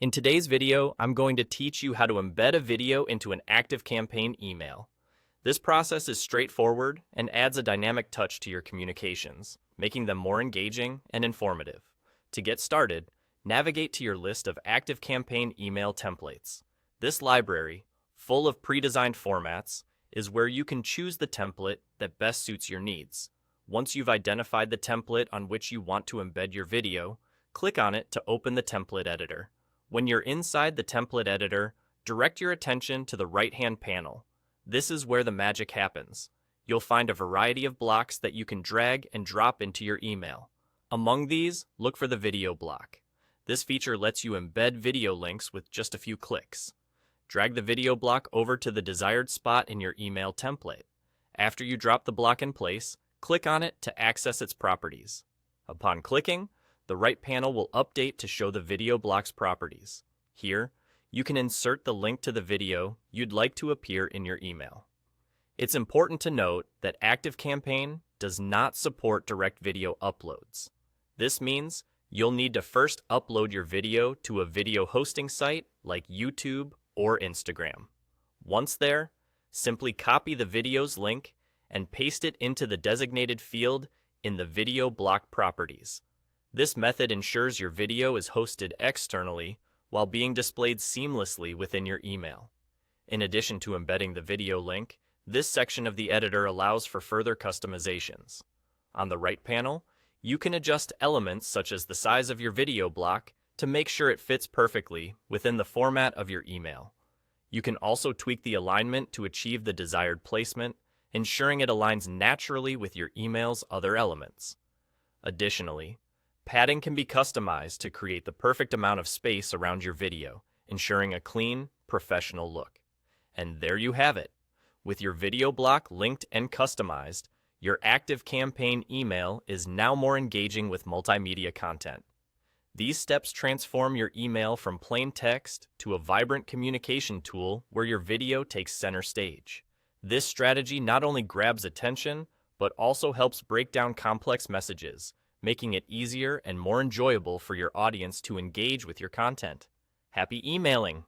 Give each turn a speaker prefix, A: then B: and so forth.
A: In today's video, I'm going to teach you how to embed a video into an ActiveCampaign email. This process is straightforward and adds a dynamic touch to your communications, making them more engaging and informative. To get started, navigate to your list of ActiveCampaign email templates. This library, full of pre-designed formats, is where you can choose the template that best suits your needs. Once you've identified the template on which you want to embed your video, click on it to open the template editor. When you're inside the template editor, direct your attention to the right-hand panel. This is where the magic happens. You'll find a variety of blocks that you can drag and drop into your email. Among these, look for the video block. This feature lets you embed video links with just a few clicks. Drag the video block over to the desired spot in your email template. After you drop the block in place, click on it to access its properties. Upon clicking, the right panel will update to show the video block's properties. Here, you can insert the link to the video you'd like to appear in your email. It's important to note that ActiveCampaign does not support direct video uploads. This means you'll need to first upload your video to a video hosting site like YouTube or Instagram. Once there, simply copy the video's link and paste it into the designated field in the video block properties. This method ensures your video is hosted externally while being displayed seamlessly within your email. In addition to embedding the video link, this section of the editor allows for further customizations. On the right panel, you can adjust elements such as the size of your video block to make sure it fits perfectly within the format of your email. You can also tweak the alignment to achieve the desired placement, ensuring it aligns naturally with your email's other elements. Additionally, padding can be customized to create the perfect amount of space around your video, ensuring a clean, professional look. And there you have it. With your video block linked and customized, your ActiveCampaign email is now more engaging with multimedia content. These steps transform your email from plain text to a vibrant communication tool where your video takes center stage. This strategy not only grabs attention, but also helps break down complex messages, making it easier and more enjoyable for your audience to engage with your content. Happy emailing!